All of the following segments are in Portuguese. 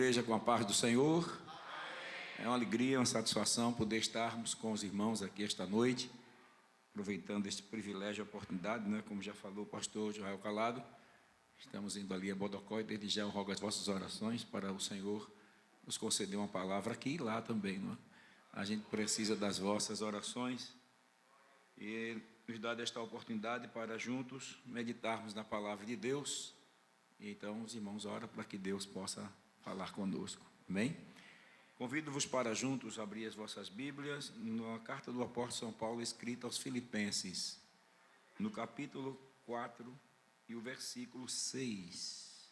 igreja, com a paz do Senhor. É uma alegria, uma satisfação poder estarmos com os irmãos aqui esta noite, aproveitando este privilégio e oportunidade, né? Como já falou o pastor Joel Calado, estamos indo ali a Bodocó e desde já eu rogo as vossas orações para o Senhor nos conceder uma palavra aqui e lá também, não é? A gente precisa das vossas orações e nos dá esta oportunidade para juntos meditarmos na palavra de Deus. E então os irmãos oram para que Deus possa falar conosco, amém? Convido-vos para juntos abrir as vossas Bíblias na carta do apóstolo São Paulo escrita aos Filipenses, no capítulo 4 e o versículo 6.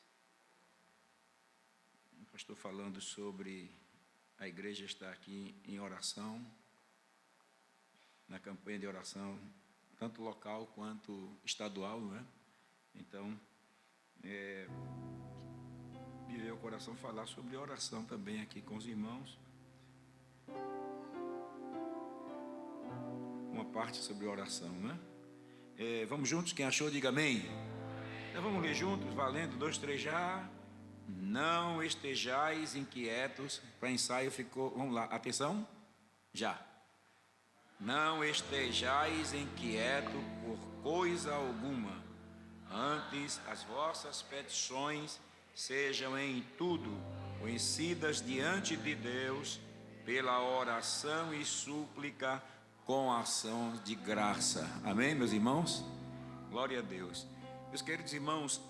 Eu estou falando sobre a igreja estar aqui em oração, na campanha de oração, tanto local quanto estadual, não é? Então, me veio ao coração falar sobre oração também aqui com os irmãos. Uma parte sobre oração, né? Vamos juntos, quem achou, diga amém. Então vamos ler juntos, valendo, 2, 3, já. Não estejais inquietos. Para ensaio ficou, vamos lá, atenção, já. Não estejais inquietos por coisa alguma, antes as vossas petições sejam em tudo conhecidas diante de Deus pela oração e súplica com ação de graça. Amém, meus irmãos? Glória a Deus. Meus queridos irmãos,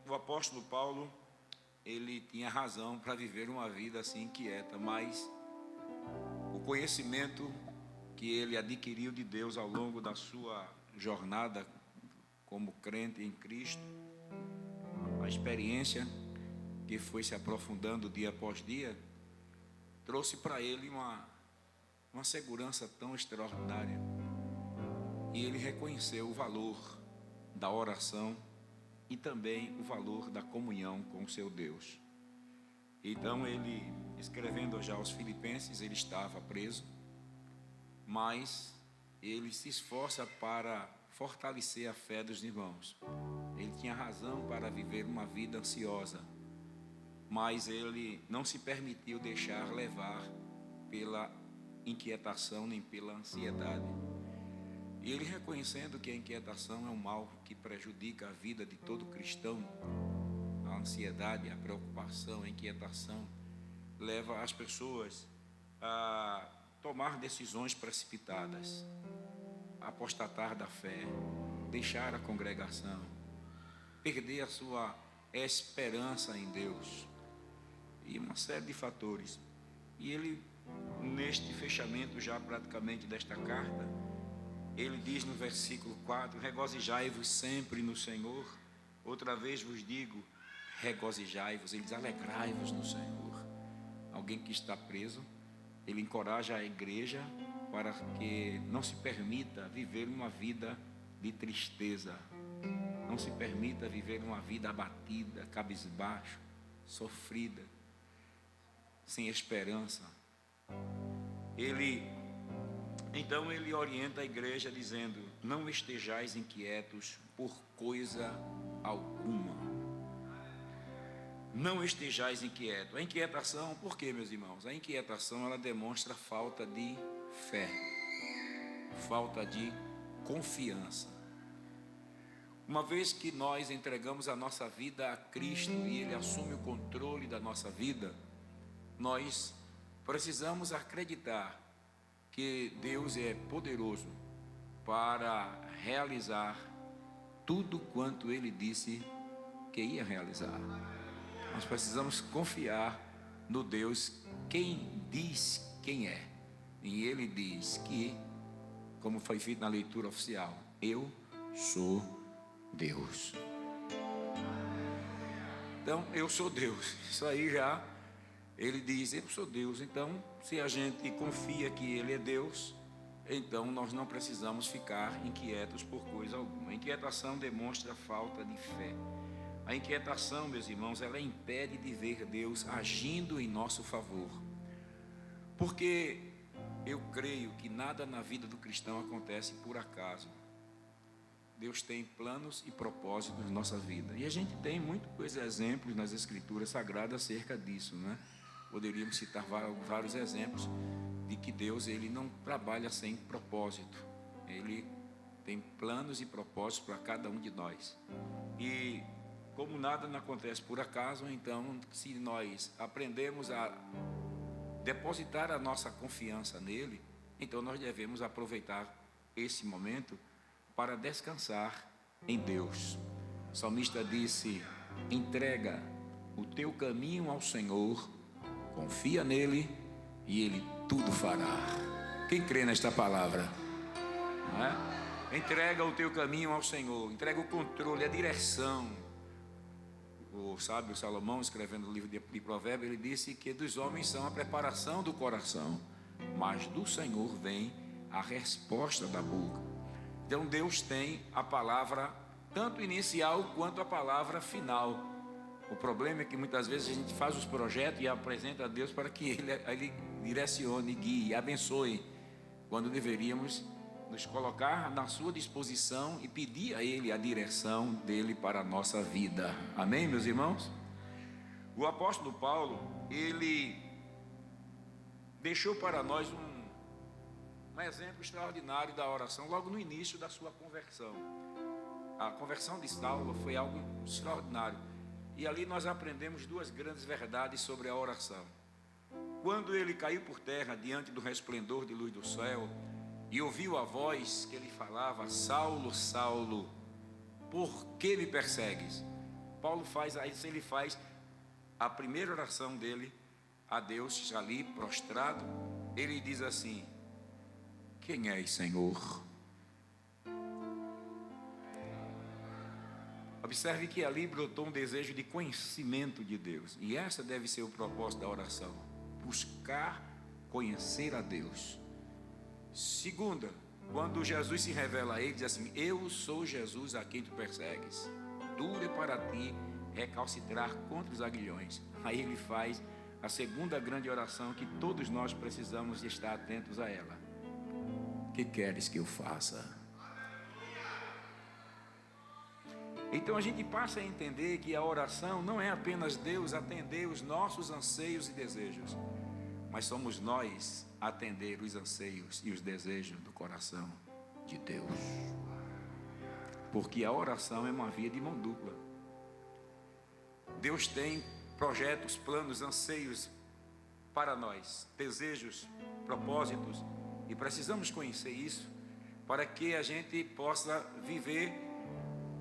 o apóstolo Paulo, ele tinha razão para viver uma vida assim inquieta, mas o conhecimento que ele adquiriu de Deus ao longo da sua jornada como crente em Cristo, a experiência que foi se aprofundando dia após dia, trouxe para ele uma segurança tão extraordinária. E ele reconheceu o valor da oração e também o valor da comunhão com o seu Deus. Então ele, escrevendo já aos Filipenses, ele estava preso, mas ele se esforça para fortalecer a fé dos irmãos. Ele tinha razão para viver uma vida ansiosa, mas ele não se permitiu deixar levar pela inquietação nem pela ansiedade. E ele, reconhecendo que a inquietação é um mal que prejudica a vida de todo cristão, a ansiedade, a preocupação, a inquietação leva as pessoas a tomar decisões precipitadas, apostatar da fé, deixar a congregação, perder a sua esperança em Deus e uma série de fatores. E ele, neste fechamento já praticamente desta carta, ele diz no versículo 4: regozijai-vos sempre no Senhor. Outra vez vos digo, regozijai-vos. Ele diz, alegrai-vos no Senhor. Alguém que está preso, ele encoraja a igreja para que não se permita viver uma vida de tristeza, não se permita viver uma vida abatida, cabisbaixo, sofrida, sem esperança. Então ele orienta a igreja dizendo: não estejais inquietos por coisa alguma. Não estejais inquietos. A inquietação, por quê, meus irmãos? A inquietação, ela demonstra falta de fé, falta de confiança. Uma vez que nós entregamos a nossa vida a Cristo e Ele assume o controle da nossa vida, nós precisamos acreditar que Deus é poderoso para realizar tudo quanto Ele disse que ia realizar. Nós precisamos confiar no Deus quem diz quem é. E Ele diz que, como foi feito na leitura oficial, eu sou Deus. Então, eu sou Deus. Isso aí já, ele diz, eu sou Deus. Então, se a gente confia que Ele é Deus, então nós não precisamos ficar inquietos por coisa alguma. A inquietação demonstra falta de fé. A inquietação, meus irmãos, ela impede de ver Deus agindo em nosso favor. Porque eu creio que nada na vida do cristão acontece por acaso. Deus tem planos e propósitos na nossa vida. E a gente tem muitos exemplos nas Escrituras Sagradas acerca disso, né? Poderíamos citar vários exemplos de que Deus, ele não trabalha sem propósito. Ele tem planos e propósitos para cada um de nós. E como nada não acontece por acaso, então, se nós aprendemos a depositar a nossa confiança nele, então nós devemos aproveitar esse momento para descansar em Deus. O salmista disse: entrega o teu caminho ao Senhor, confia nele e ele tudo fará. Quem crê nesta palavra? Não é? Entrega o teu caminho ao Senhor, entrega o controle, a direção. O sábio Salomão, escrevendo o livro de Provérbios, ele disse que dos homens são a preparação do coração, mas do Senhor vem a resposta da boca. Então Deus tem a palavra tanto inicial quanto a palavra final. O problema é que muitas vezes a gente faz os projetos e apresenta a Deus para que Ele direcione, guie, abençoe, quando deveríamos nos colocar na sua disposição e pedir a Ele a direção dEle para a nossa vida. Amém, meus irmãos? O apóstolo Paulo, ele deixou para nós um exemplo extraordinário da oração logo no início da sua conversão. A conversão de Saulo foi algo extraordinário. E ali nós aprendemos duas grandes verdades sobre a oração. Quando ele caiu por terra diante do resplendor de luz do céu e ouviu a voz que ele falava: Saulo, Saulo, por que me persegues? Paulo faz a primeira oração dele a Deus, ali prostrado. Ele diz assim: quem és, Senhor? Observe que ali brotou um desejo de conhecimento de Deus. E essa deve ser o propósito da oração: buscar conhecer a Deus. Segunda, quando Jesus se revela a ele, diz assim: eu sou Jesus a quem tu persegues. Duro é para ti recalcitrar contra os aguilhões. Aí ele faz a segunda grande oração que todos nós precisamos estar atentos a ela: o que queres que eu faça? Então a gente passa a entender que a oração não é apenas Deus atender os nossos anseios e desejos, mas somos nós atender os anseios e os desejos do coração de Deus. Porque a oração é uma via de mão dupla. Deus tem projetos, planos, anseios para nós, desejos, propósitos, e precisamos conhecer isso para que a gente possa viver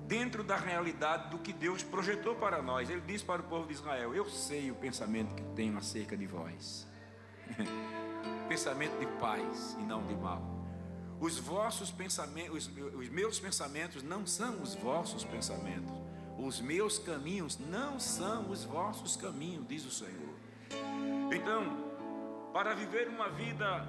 dentro da realidade do que Deus projetou para nós. Ele disse para o povo de Israel: eu sei o pensamento que tenho acerca de vós, pensamento de paz e não de mal. Os vossos pensamentos, os meus pensamentos não são os vossos pensamentos, os meus caminhos não são os vossos caminhos, diz o Senhor. Então, para viver uma vida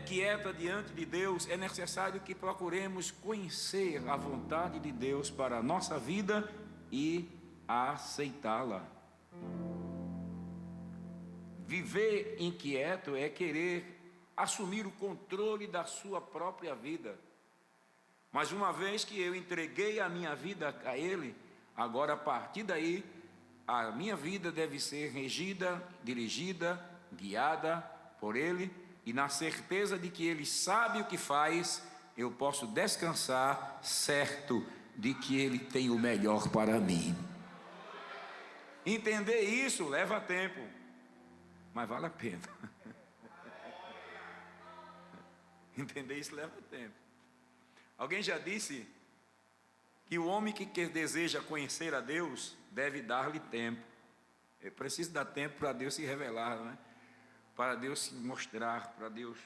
quieta diante de Deus, é necessário que procuremos conhecer a vontade de Deus para a nossa vida e aceitá-la. Viver inquieto é querer assumir o controle da sua própria vida. Mas uma vez que eu entreguei a minha vida a Ele, agora a partir daí, a minha vida deve ser regida, dirigida, guiada por Ele, e na certeza de que Ele sabe o que faz, eu posso descansar certo de que Ele tem o melhor para mim. Entender isso leva tempo, mas vale a pena. Entender isso leva tempo. Alguém já disse que o homem que deseja conhecer a Deus deve dar-lhe tempo. É preciso dar tempo para Deus se revelar, né? Para Deus se mostrar, para Deus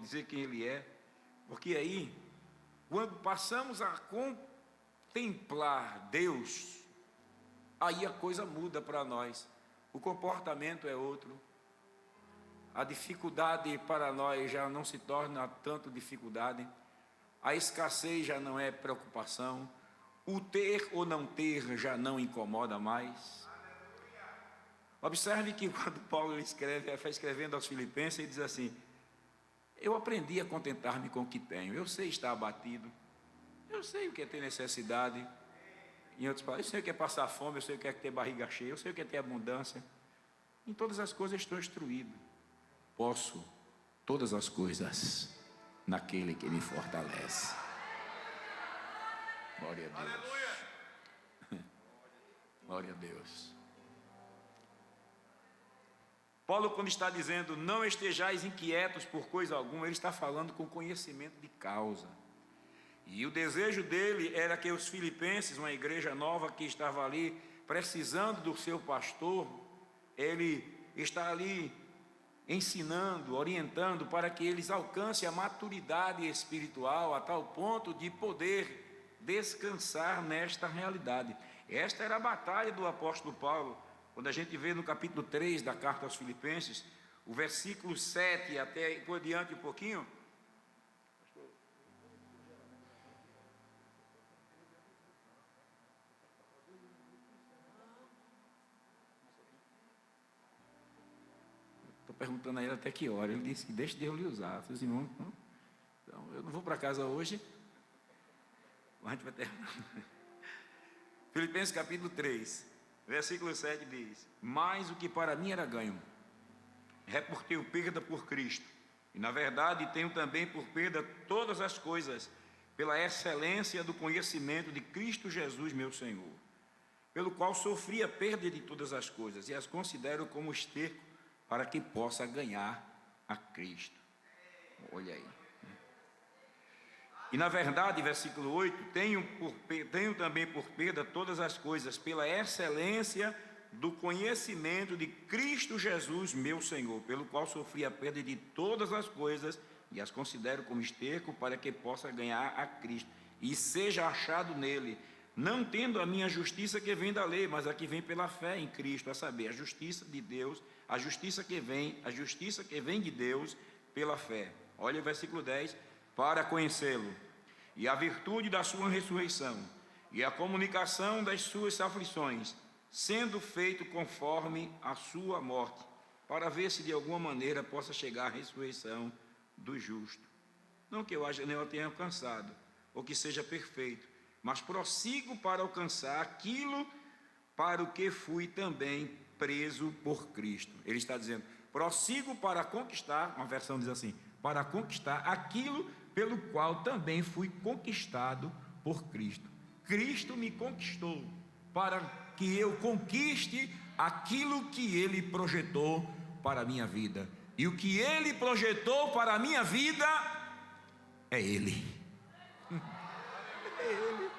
dizer quem Ele é. Porque aí, quando passamos a contemplar Deus, aí a coisa muda para nós. O comportamento é outro. A dificuldade para nós já não se torna tanto dificuldade. A escassez já não é preocupação. O ter ou não ter já não incomoda mais. Observe que quando Paulo escrevendo aos Filipenses, ele diz assim: eu aprendi a contentar-me com o que tenho. Eu sei estar abatido, Eu sei o que é ter necessidade. Em outras palavras, eu sei o que é passar fome, eu sei o que é ter barriga cheia, eu sei o que é ter abundância. Em todas as coisas estou instruído. Posso todas as coisas naquele que me fortalece. Glória a Deus. Glória a Deus. Paulo, quando está dizendo não estejais inquietos por coisa alguma, ele está falando com conhecimento de causa. E o desejo dele era que os filipenses, uma igreja nova que estava ali precisando do seu pastor, ele está ali ensinando, orientando para que eles alcancem a maturidade espiritual a tal ponto de poder descansar nesta realidade. Esta era a batalha do apóstolo Paulo. Quando a gente vê no capítulo 3 da carta aos Filipenses, o versículo 7 até por diante um pouquinho. Estou perguntando a ele até que hora. Ele disse que deixe Deus lhe usar. Eu disse, irmão, então, eu não vou para casa hoje. A gente vai terminar. Filipenses capítulo 3, versículo 7 diz: mas o que para mim era ganho, reportei perda por Cristo. E na verdade tenho também por perda todas as coisas, pela excelência do conhecimento de Cristo Jesus meu Senhor, pelo qual sofri a perda de todas as coisas, e as considero como esterco, para que possa ganhar a Cristo. Olha aí. E na verdade, versículo 8, tenho também por perda todas as coisas, pela excelência do conhecimento de Cristo Jesus, meu Senhor, pelo qual sofri a perda de todas as coisas, e as considero como esterco, para que possa ganhar a Cristo, e seja achado nele, não tendo a minha justiça que vem da lei, mas a que vem pela fé em Cristo, a saber, a justiça de Deus, a justiça que vem de Deus pela fé. Olha o versículo 10, para conhecê-lo, e a virtude da sua ressurreição, e a comunicação das suas aflições, sendo feito conforme a sua morte, para ver se de alguma maneira possa chegar à ressurreição do justo. Não que eu tenha alcançado, ou que seja perfeito, mas prossigo para alcançar aquilo para o que fui também preso por Cristo. Ele está dizendo, prossigo para conquistar, uma versão diz assim, para conquistar aquilo pelo qual também fui conquistado por Cristo. Cristo me conquistou para que eu conquiste aquilo que Ele projetou para a minha vida. E o que Ele projetou para a minha vida é Ele. É Ele.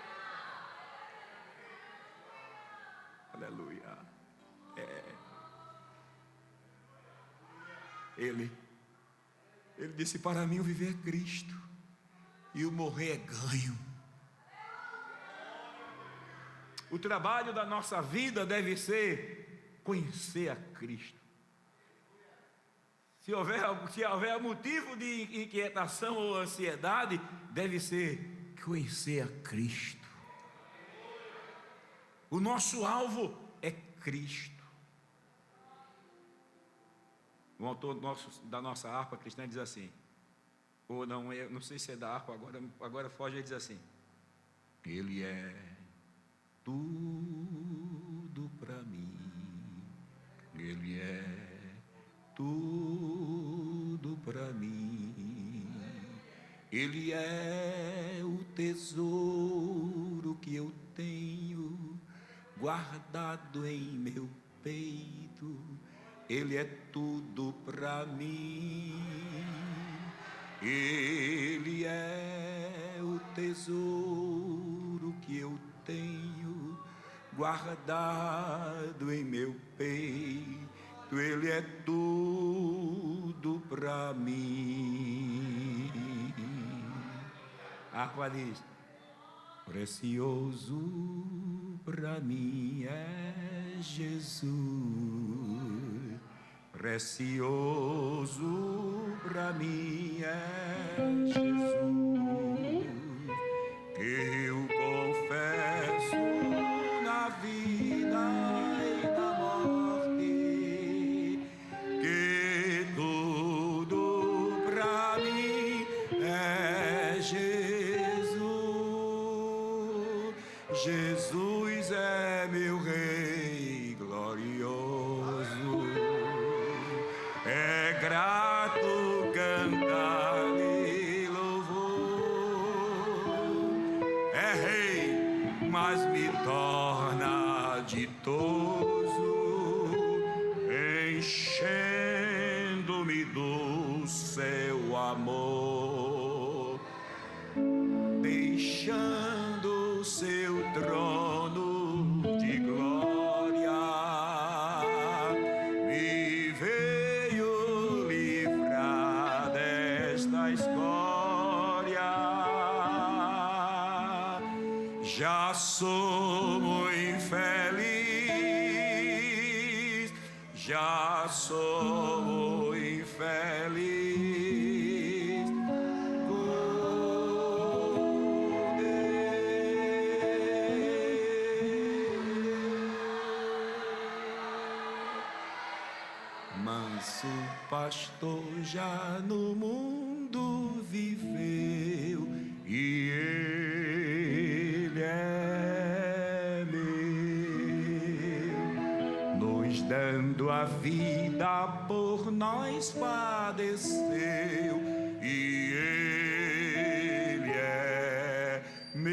Aleluia. Ele disse, para mim o viver é Cristo e o morrer é ganho. O trabalho da nossa vida deve ser conhecer a Cristo. Se houver motivo de inquietação ou ansiedade, deve ser conhecer a Cristo. O nosso alvo é Cristo. O autor da nossa harpa cristã diz assim, ou não sei se é da harpa, agora foge, ele diz assim, Ele é tudo para mim, Ele é tudo para mim, Ele é o tesouro que eu tenho guardado em meu peito, Ele é tudo para mim, Ele é o tesouro que eu tenho guardado em meu peito, Ele é tudo para mim. A harpa diz, precioso para mim é Jesus, precioso para mim é Jesus, que eu confesso na vida e na morte, que tudo para mim é Jesus. Já sou muito feliz, já sou muito feliz com Deus. Manso pastor já no mundo viveu e ele é meu, nos dando a vida por nós padeceu e ele é meu.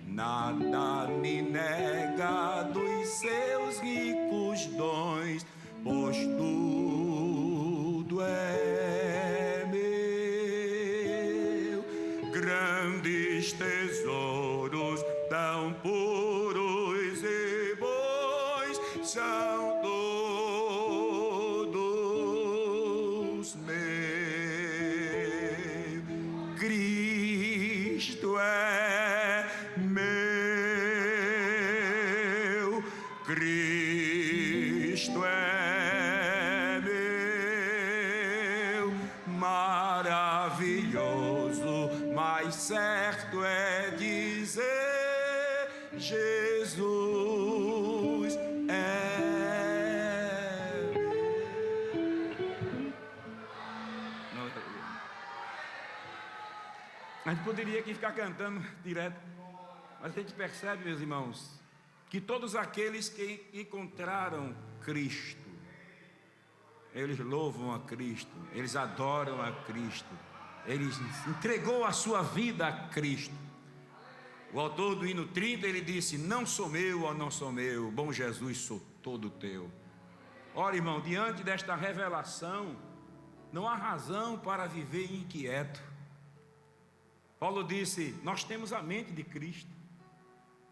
Nada me nega dos seus ricos dons, pois tudo é meu. Grandes tesouros tão puros e bons são todos meus. Cristo é meu, Cristo é meu, maravilhoso, mas certo é dizer: Jesus é meu. A gente poderia aqui ficar cantando direto, mas a gente percebe, meus irmãos, que todos aqueles que encontraram Cristo, eles louvam a Cristo, eles adoram a Cristo, eles entregou a sua vida a Cristo. O autor do hino 30, ele disse: não sou meu, ó não sou meu, bom Jesus, sou todo teu. Ora, irmão, diante desta revelação, não há razão para viver inquieto. Paulo disse: nós temos a mente de Cristo.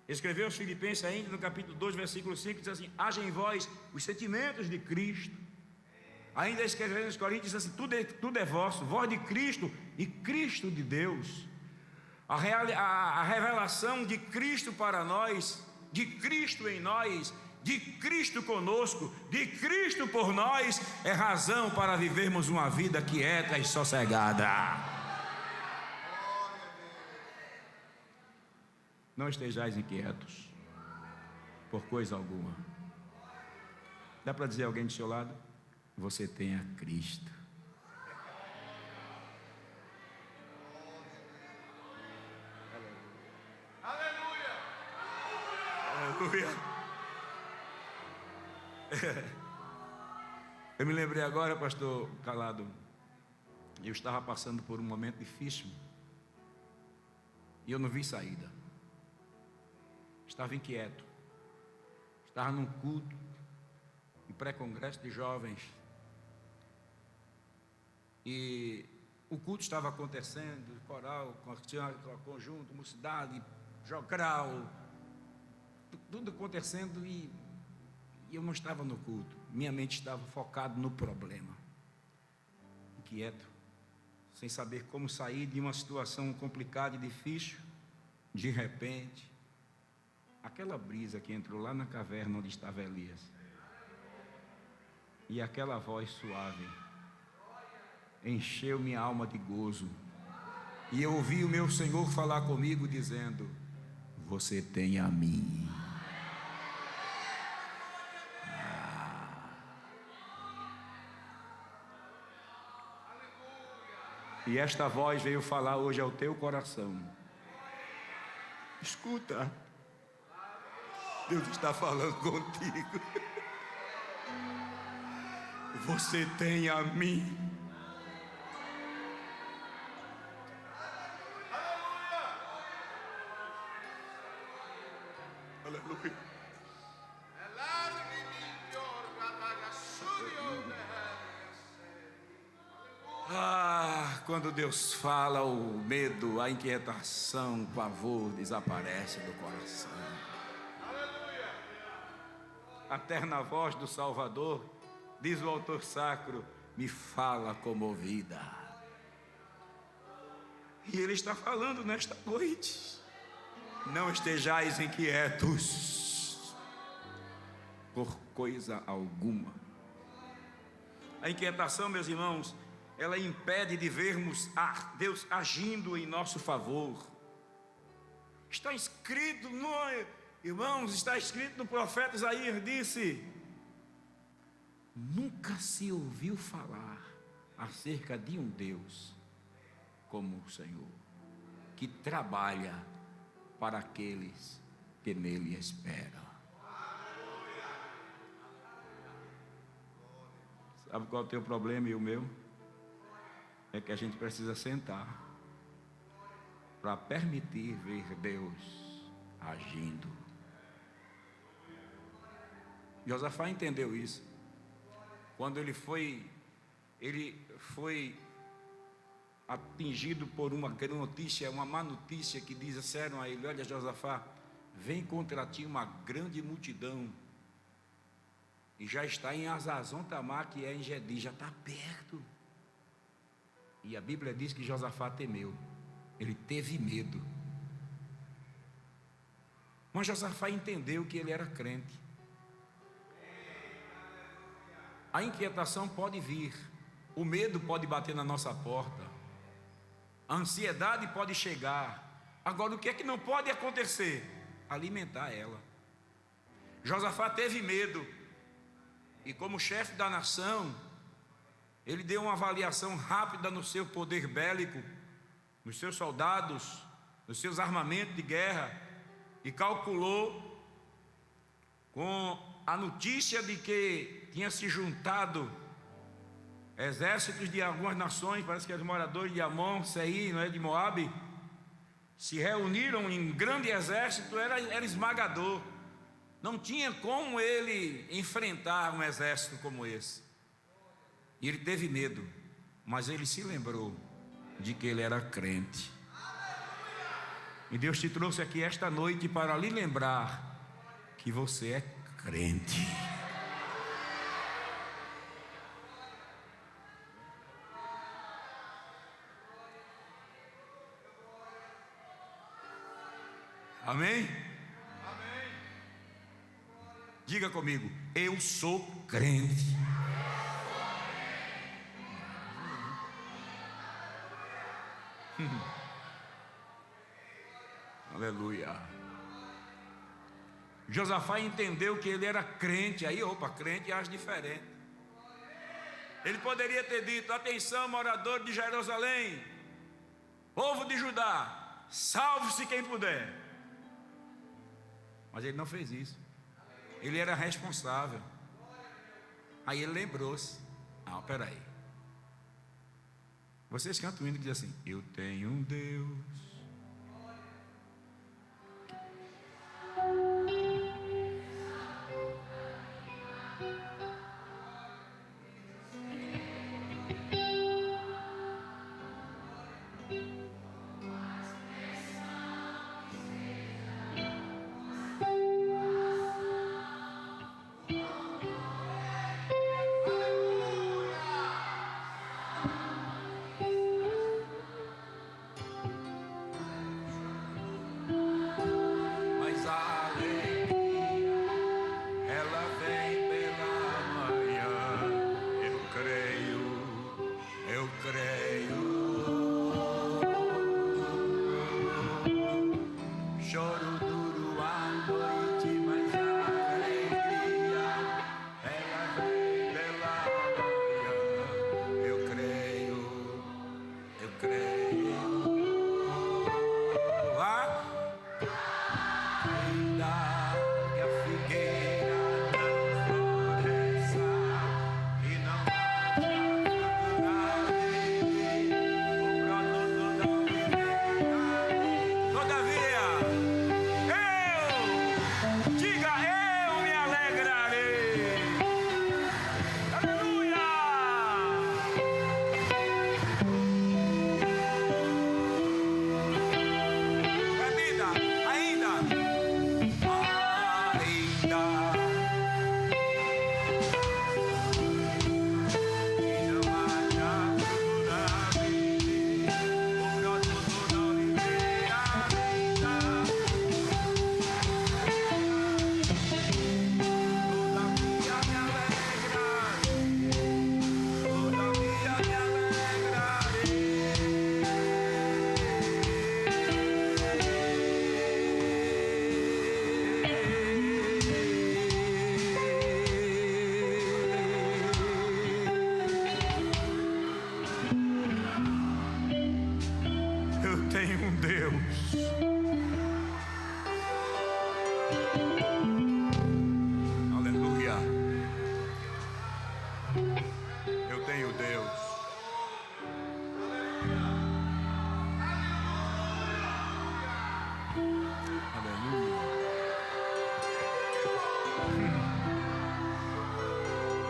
Escreveu aos Filipenses ainda no capítulo 2, versículo 5, diz assim: haja em vós os sentimentos de Cristo. Ainda escreveu aos Coríntios, diz assim: tudo é vosso, vós de Cristo e Cristo de Deus. A revelação de Cristo para nós, de Cristo em nós, de Cristo conosco, de Cristo por nós, é razão para vivermos uma vida quieta e sossegada. Não estejais inquietos por coisa alguma. Dá para dizer a alguém do seu lado: você tem a Cristo. Aleluia! Aleluia! Eu me lembrei agora, pastor Calado, eu estava passando por um momento difícil e eu não vi saída. Estava inquieto. Estava num culto, em pré-congresso de jovens, e o culto estava acontecendo, coral, conjunto, mocidade, jogral, tudo acontecendo, e eu não estava no culto. Minha mente estava focada no problema, inquieto, sem saber como sair de uma situação complicada e difícil. De repente, aquela brisa que entrou lá na caverna onde estava Elias, e aquela voz suave encheu minha alma de gozo, e eu ouvi o meu Senhor falar comigo dizendo: você tem a mim. E esta voz veio falar hoje ao teu coração. Escuta, Deus está falando contigo. Você tem a mim. Aleluia. Quando Deus fala, o medo, a inquietação, o pavor desaparece do coração. A terna voz do Salvador, diz o autor sacro, me fala comovida. E Ele está falando nesta noite: não estejais inquietos por coisa alguma. A inquietação, meus irmãos, ela impede de vermos Deus agindo em nosso favor. Está escrito, irmãos, está escrito no profeta Isaías, disse: nunca se ouviu falar acerca de um Deus como o Senhor, que trabalha para aqueles que nele esperam. Sabe qual é o teu problema e o meu? É que a gente precisa sentar para permitir ver Deus agindo. Josafá entendeu isso. Quando ele foi atingido por uma notícia, uma má notícia, que disseram a ele: olha, Josafá, vem contra ti uma grande multidão, e já está em Hazazon Tamar, que é em Gedi, já está perto. E a Bíblia diz que Josafá temeu, ele teve medo. Mas Josafá entendeu que ele era crente. A inquietação pode vir, o medo pode bater na nossa porta, a ansiedade pode chegar. Agora, o que é que não pode acontecer? Alimentar ela. Josafá teve medo, e como chefe da nação, ele deu uma avaliação rápida no seu poder bélico, nos seus soldados, nos seus armamentos de guerra, e calculou, com a notícia de que tinha se juntado exércitos de algumas nações, parece que os moradores de Amon, Seir, não é, de Moabe, se reuniram em grande exército, era esmagador. Não tinha como ele enfrentar um exército como esse. E ele teve medo, mas ele se lembrou de que ele era crente. E Deus te trouxe aqui esta noite para lhe lembrar que você é crente. Amém? Amém. Diga comigo: eu sou crente. Aleluia. Josafá entendeu que ele era crente. Aí, crente age diferente. Ele poderia ter dito: atenção, morador de Jerusalém, povo de Judá, salve-se quem puder. Mas ele não fez isso. Ele era responsável. Aí ele lembrou-se: peraí, vocês cantam um hino que diz assim: eu tenho um Deus.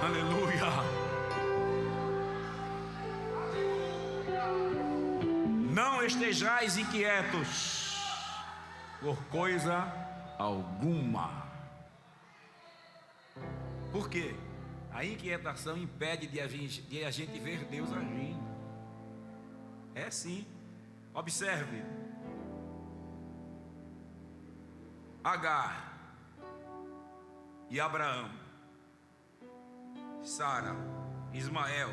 Aleluia. Não estejais inquietos por coisa alguma. Por quê? A inquietação impede de a gente ver Deus agindo. É sim. Observe. Agar e Abraão, Sara, Ismael.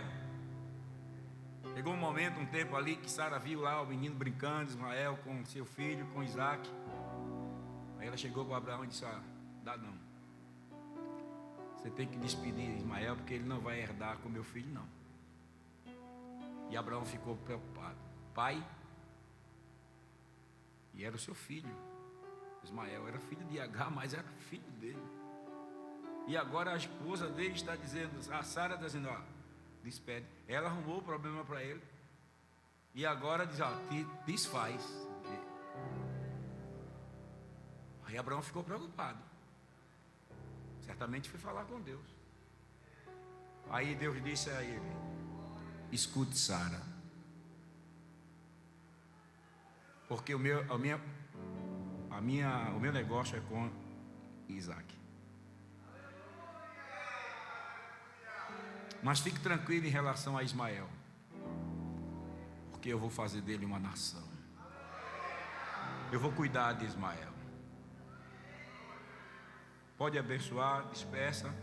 Chegou um momento, um tempo ali, que Sara viu lá o menino brincando, Ismael com seu filho, com Isaac. Aí ela chegou para Abraão e disse: dá não. Você tem que despedir Ismael, porque ele não vai herdar com meu filho, não. E Abraão ficou preocupado. Pai, e era o seu filho. Ismael era filho de Agar, mas era filho dele. E agora a esposa dele está dizendo, a Sara está dizendo: despede. Ela arrumou o problema para ele. E agora diz: te desfaz. Aí Abraão ficou preocupado. Certamente foi falar com Deus. Aí Deus disse a ele: escute, Sara, porque o meu negócio é com Isaac. Mas fique tranquilo em relação a Ismael, porque eu vou fazer dele uma nação. Eu vou cuidar de Ismael. Pode abençoar, despeça.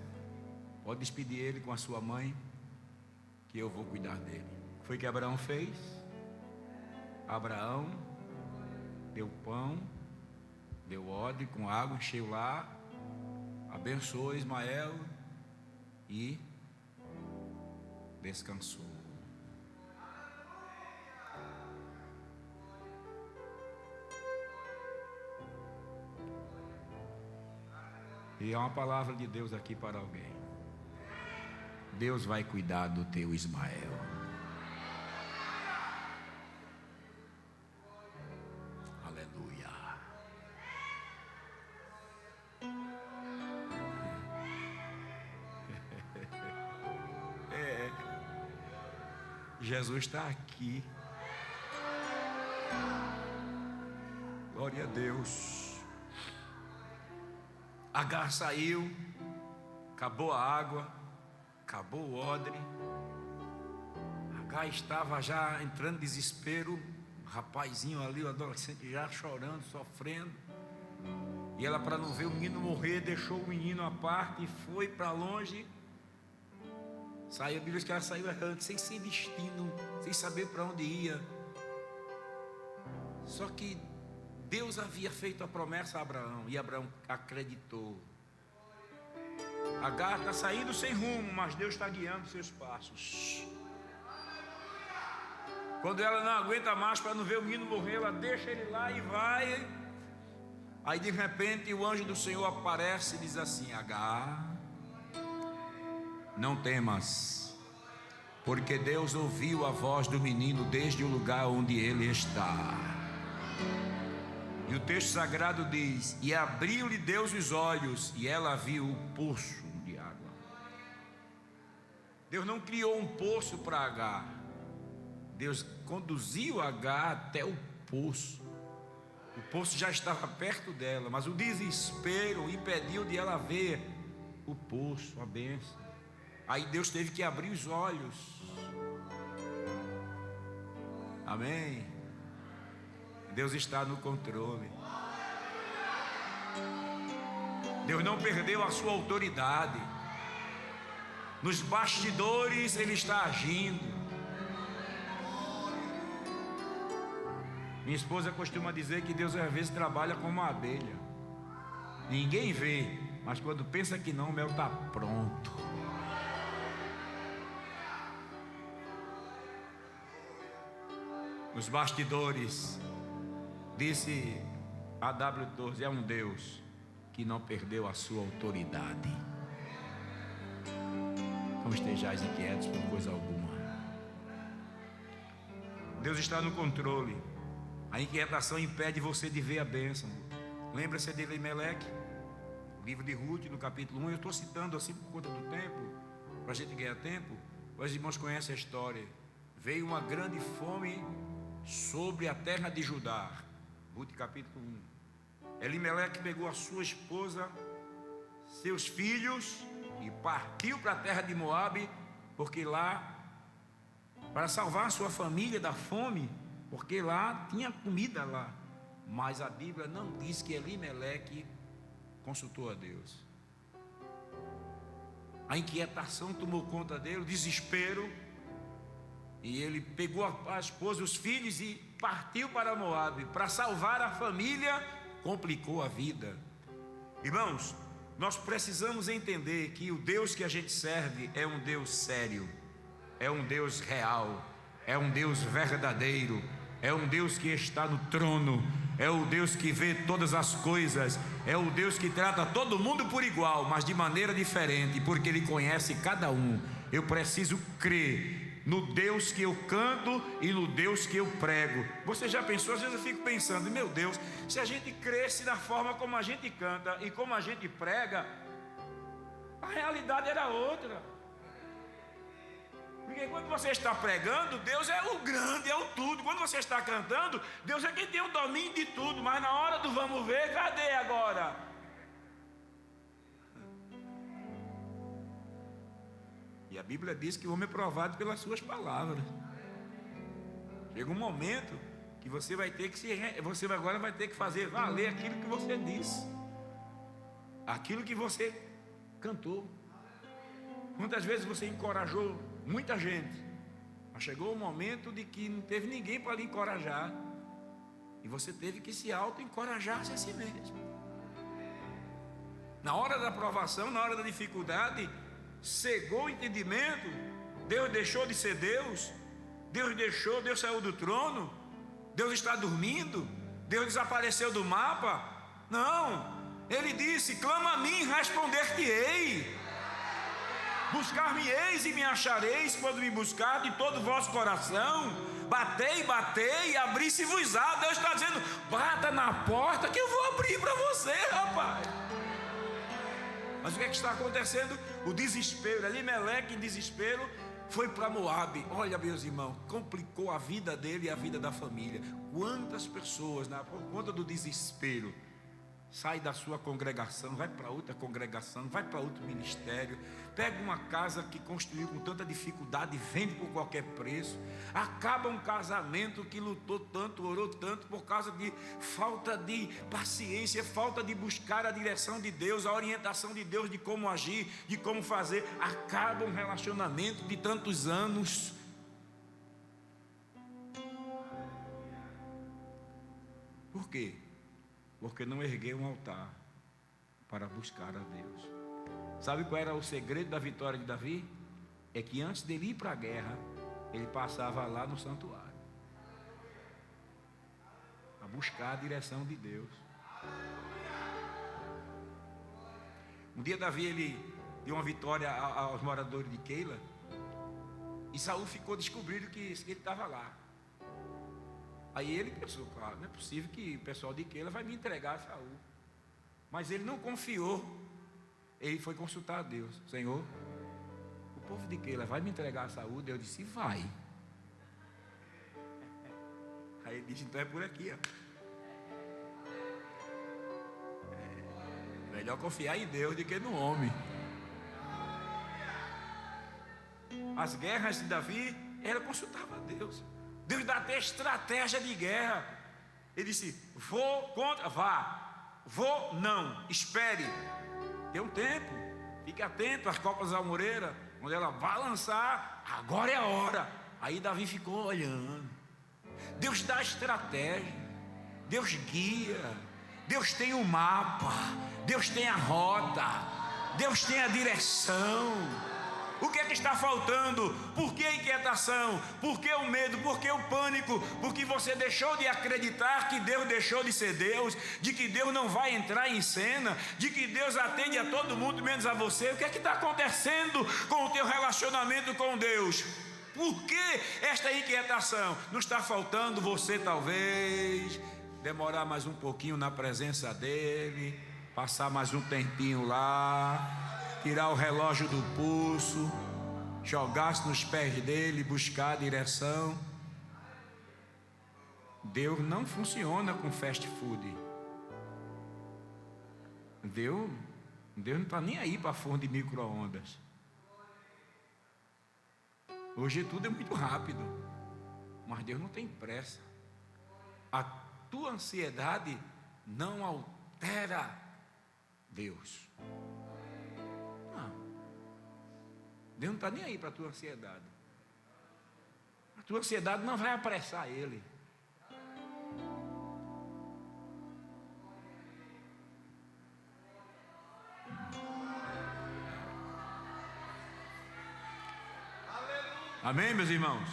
Pode despedir ele com a sua mãe, que eu vou cuidar dele. Foi o que Abraão fez. Abraão deu pão, deu odre com água, encheu lá, abençoou Ismael e descansou. E há uma palavra de Deus aqui para alguém. Deus vai cuidar do teu Ismael. Aleluia. Jesus está aqui. Glória a Deus. Agar saiu, acabou a água, acabou o odre. Agar estava já entrando em desespero. O rapazinho ali, o adolescente, já chorando, sofrendo. E ela, para não ver o menino morrer, deixou o menino à parte e foi para longe. Saiu, a Bíblia diz que ela saiu errante, sem ser destino, sem saber para onde ia. Só que Deus havia feito a promessa a Abraão, e Abraão acreditou. Agar está saindo sem rumo, mas Deus está guiando seus passos. Quando ela não aguenta mais para não ver o menino morrer, ela deixa ele lá e vai. Aí de repente o anjo do Senhor aparece e diz assim: Agar, não temas, porque Deus ouviu a voz do menino desde o lugar onde ele está. E o texto sagrado diz: e abriu-lhe Deus os olhos, e ela viu o poço de água. Deus não criou um poço para Agar. Deus conduziu Agar até o poço. O poço já estava perto dela, mas o desespero impediu de ela ver o poço, a bênção. Aí Deus teve que abrir os olhos. Amém. Deus está no controle. Deus não perdeu a sua autoridade. Nos bastidores Ele está agindo. Minha esposa costuma dizer que Deus às vezes trabalha como uma abelha. Ninguém vê, mas quando pensa que não, o mel está pronto. Nos bastidores, disse a W. Torres, é um Deus que não perdeu a sua autoridade. Não estejais inquietos por coisa alguma. Deus está no controle. A inquietação impede você de ver a bênção. Lembra-se de Elimeleque, livro de Ruth, no capítulo 1. Eu estou citando assim por conta do tempo, para a gente ganhar tempo, os irmãos conhecem a história. Veio uma grande fome sobre a terra de Judá. Ruth capítulo 1. Elimeleque pegou a sua esposa, seus filhos e partiu para a terra de Moabe, porque lá, para salvar a sua família da fome, porque lá tinha comida lá. Mas a Bíblia não diz que Elimeleque consultou a Deus. A inquietação tomou conta dele, o desespero, e ele pegou a esposa, os filhos e partiu para Moabe. Para salvar a família, complicou a vida. Irmãos, nós precisamos entender que o Deus que a gente serve é um Deus sério, é um Deus real, é um Deus verdadeiro, é um Deus que está no trono, é o Deus que vê todas as coisas, é o Deus que trata todo mundo por igual, mas de maneira diferente, porque Ele conhece cada um. Eu preciso crer no Deus que eu canto e no Deus que eu prego. Você já pensou? Às vezes eu fico pensando, meu Deus, se a gente cresce da forma como a gente canta e como a gente prega, a realidade era outra. Porque quando você está pregando, Deus é o grande, é o tudo. Quando você está cantando, Deus é quem tem o domínio de tudo. Mas na hora do vamos ver, cadê agora? E a Bíblia diz que o homem é provado pelas suas palavras. Chega um momento que você vai ter que você agora vai ter que fazer valer aquilo que você disse, aquilo que você cantou. Quantas vezes você encorajou muita gente, mas chegou o momento de que não teve ninguém para lhe encorajar, e você teve que se auto-encorajar-se a si mesmo. Na hora da provação, na hora da dificuldade, cegou o entendimento. Deus deixou de ser Deus. Deus saiu do trono. Deus está dormindo. Deus desapareceu do mapa. Não, Ele disse: clama a mim, responder-te-ei. Buscar-me-eis e me achareis, quando me buscar de todo o vosso coração. Batei, e abri-se-vos-á. Deus está dizendo: bata na porta que eu vou abrir para você, rapaz. Mas o que é que está acontecendo? O desespero. Elimeleque, em desespero, foi para Moabe. Olha, meus irmãos, complicou a vida dele e a vida da família. Quantas pessoas, por conta do desespero, sai da sua congregação, vai para outra congregação, vai para outro ministério, pega uma casa que construiu com tanta dificuldade e vende por qualquer preço, acaba um casamento que lutou tanto, orou tanto, por causa de falta de paciência, falta de buscar a direção de Deus, a orientação de Deus de como agir, de como fazer, acaba um relacionamento de tantos anos. Por quê? Porque não ergueu um altar para buscar a Deus. Sabe qual era o segredo da vitória de Davi? É que antes dele ir para a guerra, ele passava lá no santuário a buscar a direção de Deus. Um dia Davi, ele deu uma vitória aos moradores de Keila, e Saul ficou descobrindo que ele estava lá. Aí ele pensou: claro, não é possível que o pessoal de Keila vai me entregar a Saul. Mas ele não confiou. Ele foi consultar a Deus: Senhor, o povo de Keila vai me entregar a Saul? Deus disse: vai. Aí ele disse: então é por aqui, ó. Melhor confiar em Deus do que no homem. As guerras de Davi, ela consultava a Deus. Deus dá até estratégia de guerra. Ele disse: vou contra, vá. Vou, não, espere. Tem um tempo, fique atento às copas da almoreira. Quando ela vai lançar, agora é a hora. Aí Davi ficou olhando. Deus dá estratégia, Deus guia, Deus tem o mapa, Deus tem a rota, Deus tem a direção. O que é que está faltando? Por que a inquietação? Por que o medo? Por que o pânico? Porque você deixou de acreditar que Deus deixou de ser Deus, de que Deus não vai entrar em cena, de que Deus atende a todo mundo menos a você. O que é que está acontecendo com o teu relacionamento com Deus? Por que esta inquietação? Não está faltando você talvez demorar mais um pouquinho na presença dEle, passar mais um tempinho lá, tirar o relógio do pulso, jogar-se nos pés dele, buscar a direção. Deus não funciona com fast food. Deus não está nem aí para forno de micro-ondas. Hoje tudo é muito rápido, mas Deus não tem pressa. A tua ansiedade não altera Deus. Não. Deus não está nem aí para a tua ansiedade. A tua ansiedade não vai apressar Ele. Amém, meus irmãos?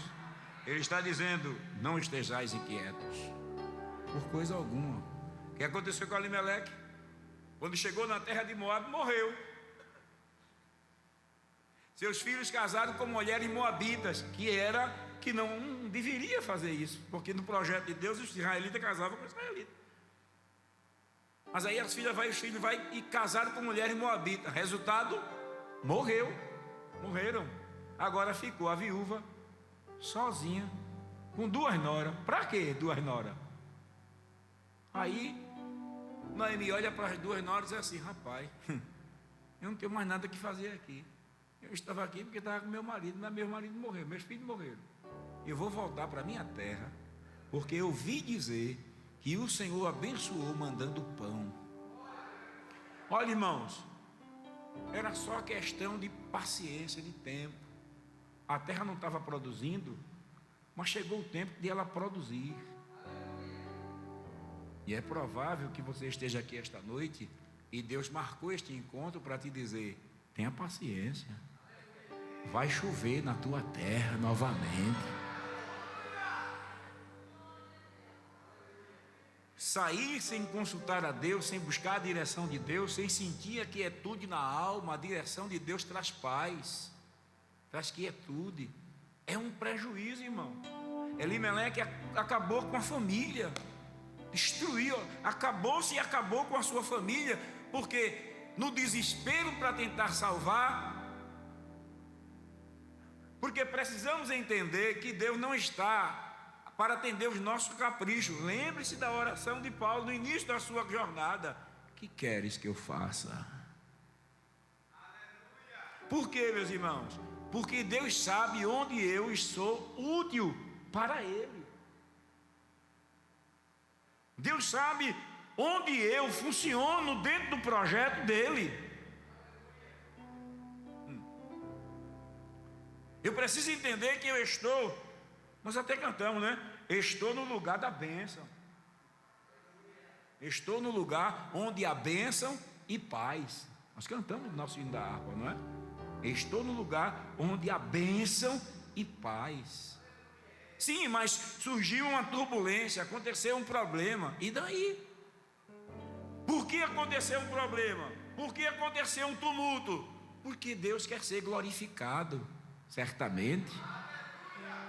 Ele está dizendo: não estejais inquietos por coisa alguma. O que aconteceu com Alimeleque? Quando chegou na terra de Moabe, morreu. Seus filhos casaram com mulheres moabitas, que não deveria fazer isso, porque no projeto de Deus os israelitas casavam com os israelitas. Mas aí os filhos vão e casaram com mulheres moabitas. Resultado, morreram. Agora ficou a viúva sozinha, com 2 noras. Para quê 2 noras? Aí Noemi olha para as 2 noras e diz assim: rapaz, eu não tenho mais nada que fazer aqui. Eu estava aqui porque estava com meu marido, mas meu marido morreu, meus filhos morreram. Eu vou voltar para a minha terra, porque eu ouvi dizer que o Senhor abençoou mandando pão. Olha, irmãos, era só questão de paciência, de tempo. A terra não estava produzindo, mas chegou o tempo de ela produzir. E é provável que você esteja aqui esta noite e Deus marcou este encontro para te dizer: tenha paciência, vai chover na tua terra novamente. Sair sem consultar a Deus, sem buscar a direção de Deus, sem sentir a quietude na alma, a direção de Deus traz paz, traz quietude. É um prejuízo, irmão. Elimeleque acabou com a família, destruiu, acabou com a sua família, porque no desespero para tentar salvar, porque precisamos entender que Deus não está para atender os nossos caprichos. Lembre-se da oração de Paulo no início da sua jornada: que queres que eu faça? Por quê, meus irmãos? Porque Deus sabe onde eu sou útil para Ele. Deus sabe onde eu funciono dentro do projeto dEle. Eu preciso entender que eu estou, nós até cantamos, né? Estou no lugar da bênção. Estou no lugar onde há bênção e paz. Nós cantamos no nosso hino da harpa, não é? Estou no lugar onde há bênção e paz. Sim, mas surgiu uma turbulência, aconteceu um problema. E daí? Por que aconteceu um problema? Por que aconteceu um tumulto? Porque Deus quer ser glorificado, certamente.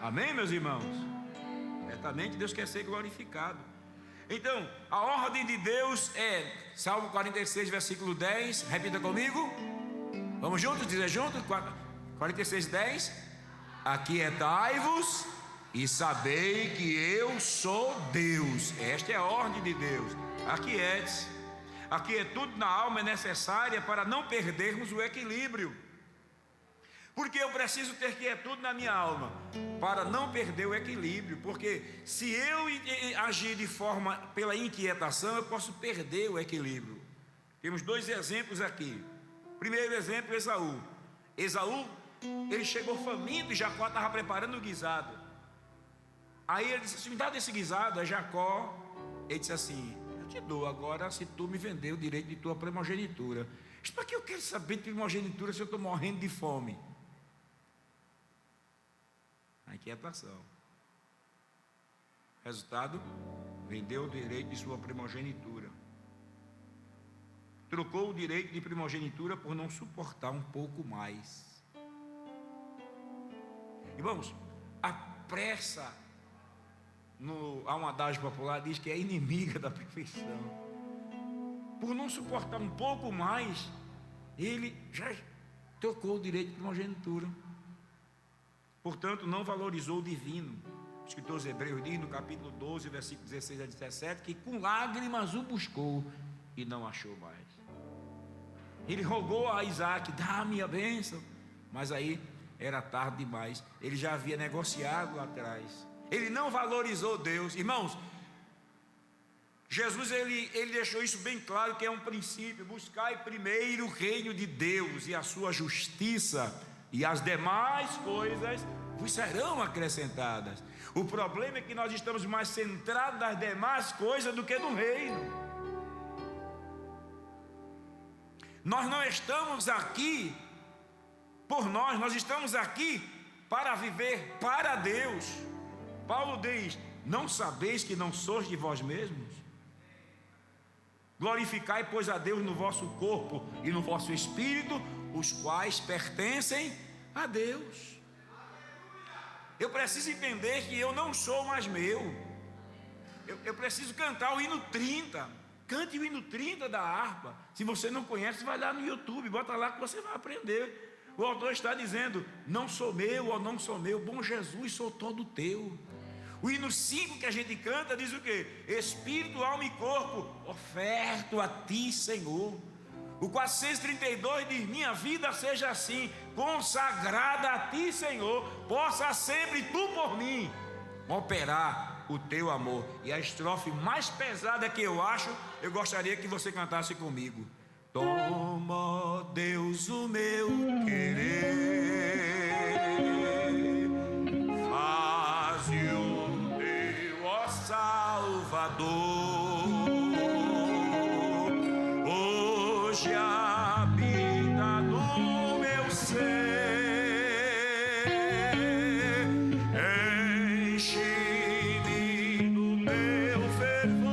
Amém, meus irmãos? Certamente Deus quer ser glorificado. Então, a ordem de Deus é Salmo 46, versículo 10. Repita comigo. Vamos juntos, dizer juntos? 46, 10. Aquietai-vos e sabei que eu sou Deus. Esta é a ordem de Deus. Aquiete-se. A quietude na alma é necessária para não perdermos o equilíbrio. Porque eu preciso ter quietude na minha alma para não perder o equilíbrio. Porque se eu agir de forma pela inquietação, eu posso perder o equilíbrio. Temos 2 exemplos aqui. Primeiro exemplo, Esaú. Esaú, ele chegou faminto e Jacó estava preparando o guisado. Aí ele disse assim: me dá desse guisado. Aí Jacó, ele disse assim: eu te dou agora se tu me vender o direito de tua primogenitura. Para que eu quero saber de primogenitura se eu estou morrendo de fome? A inquietação. Resultado, vendeu o direito de sua primogenitura. Trocou o direito de primogenitura por não suportar um pouco mais. Irmãos, a pressa, há um adágio popular, diz que é inimiga da perfeição. Por não suportar um pouco mais, ele já trocou o direito de primogenitura. Portanto, não valorizou o divino. O escritor aos Hebreus diz no capítulo 12, versículo 16 a 17, que com lágrimas o buscou e não achou mais. Ele rogou a Isaac: dá-me a bênção. Mas aí era tarde demais. Ele já havia negociado lá atrás. Ele não valorizou Deus. Irmãos, Jesus ele deixou isso bem claro, que é um princípio: buscai primeiro o reino de Deus e a sua justiça, e as demais coisas vos serão acrescentadas. O problema é que nós estamos mais centrados nas demais coisas do que no reino. Nós não estamos aqui por nós estamos aqui para viver para Deus. Paulo diz: não sabeis que não sois de vós mesmos? Glorificai, pois, a Deus no vosso corpo e no vosso espírito, os quais pertencem a Deus. Eu preciso entender que eu não sou mais meu. Eu preciso cantar o hino 30. Cante o hino 30 da harpa. Se você não conhece, vai lá no YouTube, bota lá que você vai aprender. O autor está dizendo: não sou meu, ó, não sou meu, bom Jesus, sou todo teu. O hino 5 que a gente canta diz o quê? Espírito, alma e corpo oferto a ti, Senhor. O 432 diz: minha vida seja assim, consagrada a ti, Senhor, possa sempre tu por mim operar o teu amor. E a estrofe mais pesada que eu acho, eu gostaria que você cantasse comigo: toma, Deus, o meu querer, faze o teu, ó Salvador, hoje habita no meu ser, enche-me do teu fervor,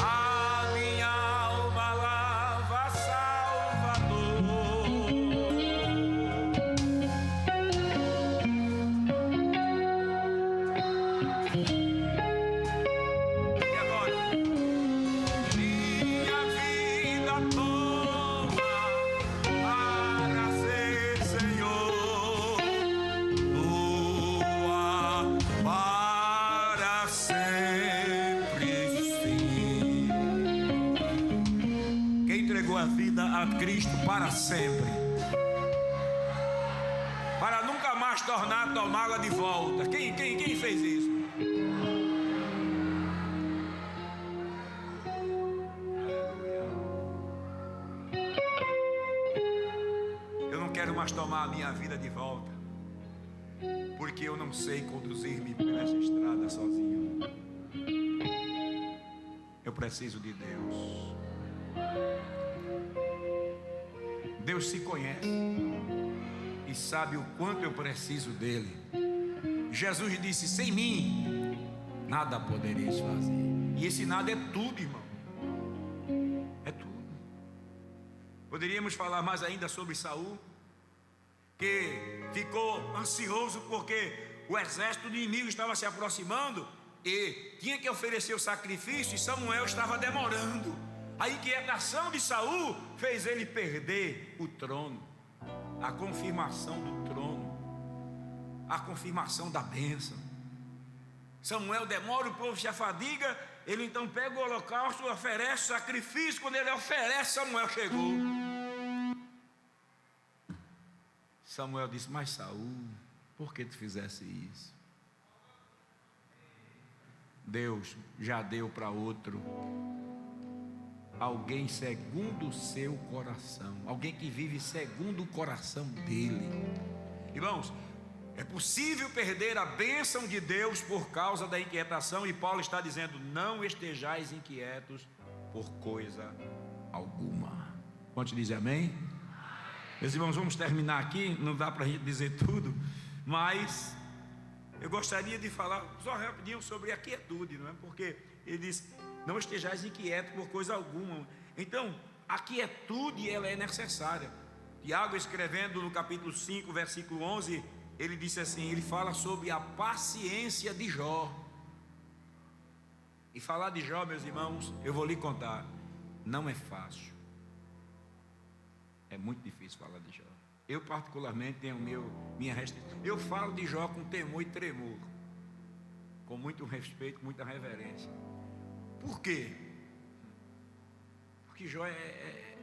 a minha alma lava, Salvador. E agora? Minha vida toma para ser, Senhor, tua para sempre, sim. Quem entregou a vida a Cristo para sempre, para nunca mais tornar a tomá-la de volta? Quem fez isso? Eu não quero mais tomar a minha vida de volta, porque eu não sei conduzir-me por essa estrada sozinho. Eu preciso de Deus. Deus se conhece e sabe o quanto eu preciso dele. Jesus disse: sem mim nada podereis fazer. E esse nada é tudo, irmão. É tudo. Poderíamos falar mais ainda sobre Saul, que ficou ansioso porque o exército do inimigo estava se aproximando e tinha que oferecer o sacrifício, e Samuel estava demorando. A inquietação de Saul fez ele perder o trono, a confirmação do trono, a confirmação da bênção. Samuel demora, o povo se afadiga, ele então pega o holocausto, oferece o sacrifício. Quando ele oferece, Samuel chegou. Samuel disse: mas Saul, por que tu fizesse isso? Deus já deu para outro, alguém segundo o seu coração, alguém que vive segundo o coração dele. Irmãos, é possível perder a bênção de Deus por causa da inquietação, e Paulo está dizendo: não estejais inquietos por coisa alguma. Quantos dizem amém? Meus irmãos, vamos terminar aqui, não dá para a gente dizer tudo, mas eu gostaria de falar só rapidinho sobre a quietude, não é? Porque ele diz: não estejais inquietos por coisa alguma. Então, a quietude, ela é necessária. Tiago, escrevendo no capítulo 5, versículo 11, ele disse assim, ele fala sobre a paciência de Jó. E falar de Jó, meus irmãos, eu vou lhe contar, não é fácil. É muito difícil falar de Jó. Eu particularmente tenho minha restrição. Eu falo de Jó com temor e tremor, com muito respeito, muita reverência. Por quê? Porque Jó é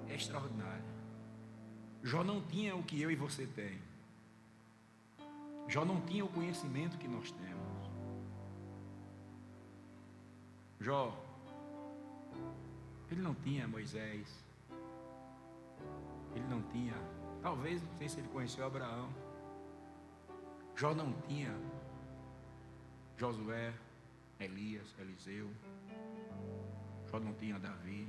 extraordinário. Jó não tinha o que eu e você tem. Jó não tinha o conhecimento que nós temos. Jó, ele não tinha Moisés. Ele não tinha, talvez, não sei se ele conheceu Abraão. Jó não tinha Josué, Elias, Eliseu. Jó não tinha Davi.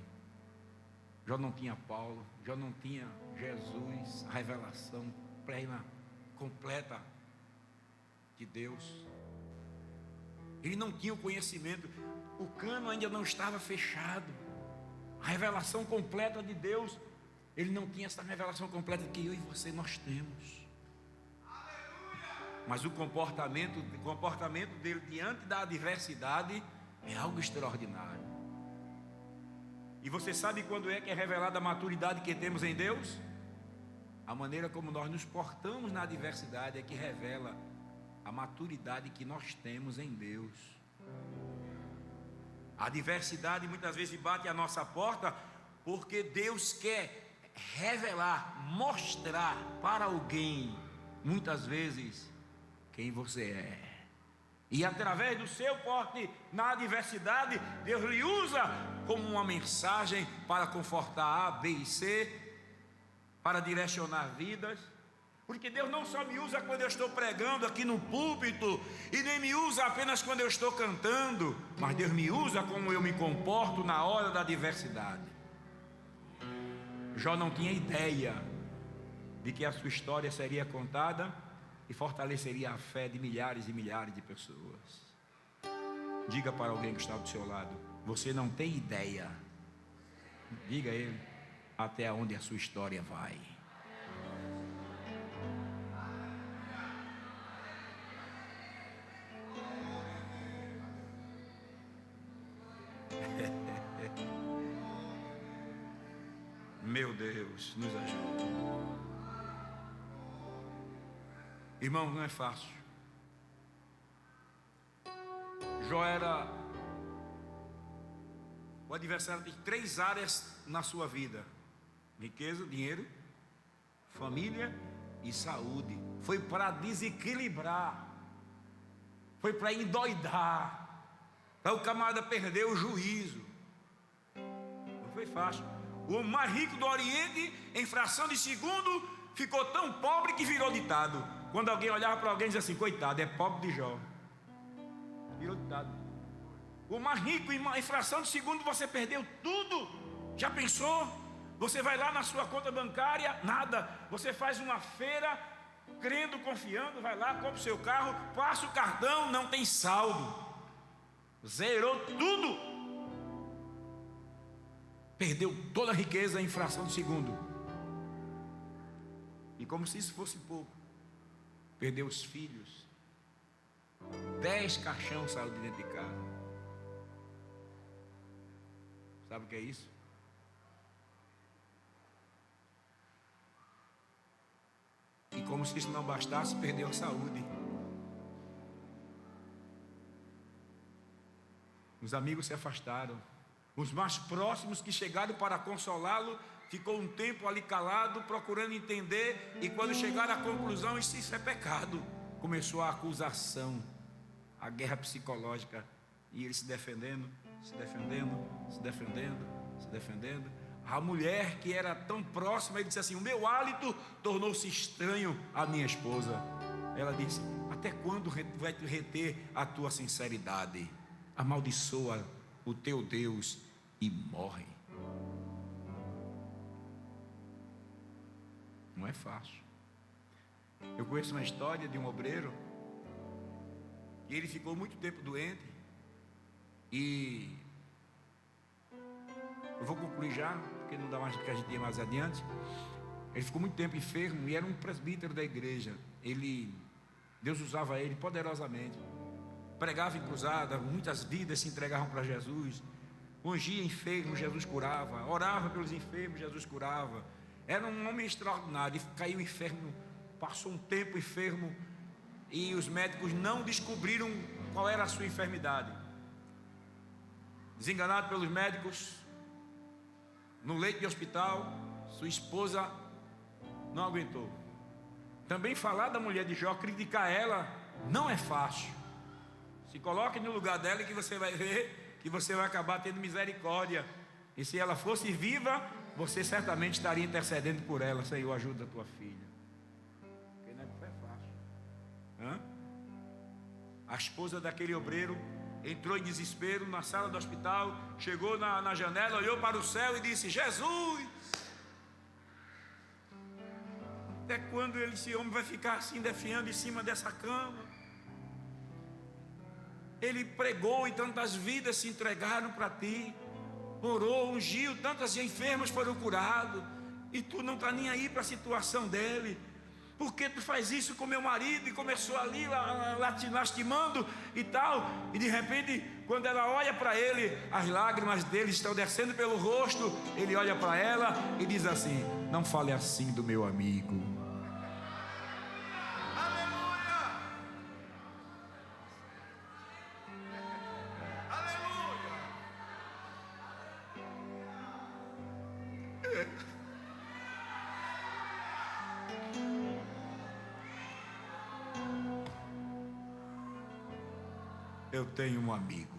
Jó não tinha Paulo. Jó não tinha Jesus, a revelação plena, completa de Deus. Ele não tinha o conhecimento. O cano ainda não estava fechado. A revelação completa de Deus. Ele não tinha essa revelação completa que eu e você nós temos. Mas o comportamento dele diante da adversidade é algo extraordinário. E você sabe quando é que é revelada a maturidade que temos em Deus? A maneira como nós nos portamos na adversidade é que revela a maturidade que nós temos em Deus. A adversidade muitas vezes bate à nossa porta porque Deus quer revelar, mostrar para alguém, muitas vezes, quem você é. E através do seu porte na adversidade, Deus lhe usa como uma mensagem para confortar A, B e C, para direcionar vidas. Porque Deus não só me usa quando eu estou pregando aqui no púlpito, e nem me usa apenas quando eu estou cantando, mas Deus me usa como eu me comporto na hora da adversidade. Jó não tinha ideia de que a sua história seria contada e fortaleceria a fé de milhares e milhares de pessoas. Diga para alguém que está do seu lado: você não tem ideia. Diga a ele até onde a sua história vai. Meu Deus, nos ajude. Irmão, não é fácil. Jó era o adversário de 3 áreas na sua vida: riqueza, dinheiro, família e saúde. Foi para desequilibrar, foi para endoidar, para o camarada perder o juízo. Não foi fácil. O homem mais rico do Oriente, em fração de segundo, ficou tão pobre que virou ditado. Quando alguém olhava para alguém e dizia assim: coitado, é pobre de Jó. Virou ditado. O mais rico, em fração de segundo, você perdeu tudo. Já pensou? Você vai lá na sua conta bancária, nada. Você faz uma feira, crendo, confiando, vai lá, compra o seu carro, passa o cartão, não tem saldo. Zerou tudo. Perdeu toda a riqueza em fração de segundo. E como se isso fosse pouco, perdeu os filhos. 10 caixões saíram de dentro de casa. Sabe o que é isso? E como se isso não bastasse, perdeu a saúde. Os amigos se afastaram. Os mais próximos que chegaram para consolá-lo, ficou um tempo ali calado, procurando entender, e quando chegaram à conclusão, isso é pecado, começou a acusação, a guerra psicológica, e ele se defendendo. A mulher que era tão próxima, ele disse assim: o meu hálito tornou-se estranho à minha esposa. Ela disse: até quando vai reter a tua sinceridade? Amaldiçoa o teu Deus e morre. Não é fácil. Eu conheço uma história de um obreiro e ele ficou muito tempo doente, e eu vou concluir já, porque não dá mais para que a gente ir mais adiante. Ele ficou muito tempo enfermo e era um presbítero da igreja. Deus usava ele poderosamente. Pregava em cruzada, muitas vidas se entregavam para Jesus. Ungia enfermos, Jesus curava. Orava pelos enfermos, Jesus curava. Era um homem extraordinário, caiu enfermo, passou um tempo enfermo, e os médicos não descobriram qual era a sua enfermidade. Desenganado pelos médicos, no leito de hospital, sua esposa não aguentou. Também falar da mulher de Jó, criticar ela, não é fácil. Se coloque no lugar dela, que você vai ver que você vai acabar tendo misericórdia. E se ela fosse viva, você certamente estaria intercedendo por ela. Senhor, ajuda a tua filha. Porque não é fácil. A esposa daquele obreiro entrou em desespero na sala do hospital, chegou na janela, olhou para o céu e disse: Jesus, até quando esse homem vai ficar assim definhando em cima dessa cama? Ele pregou e tantas vidas se entregaram para ti, orou, ungiu, tantas enfermas foram curadas, e tu não está nem aí para a situação dele. Por que tu faz isso com meu marido? E começou ali lastimando e tal, e de repente, quando ela olha para ele, as lágrimas dele estão descendo pelo rosto. Ele olha para ela e diz assim: não fale assim do meu amigo. Eu tenho um amigo.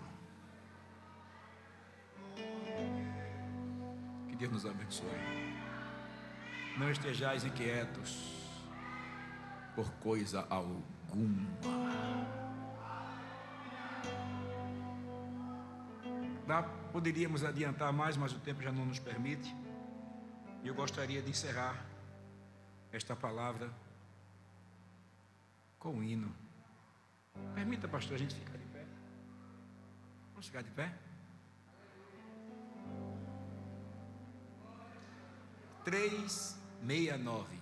Que Deus nos abençoe. Não estejais inquietos por coisa alguma. Poderíamos adiantar mais, mas o tempo já não nos permite. E eu gostaria de encerrar esta palavra com um hino. Permita, pastor, a gente ficar de pé. Vamos ficar de pé? 369.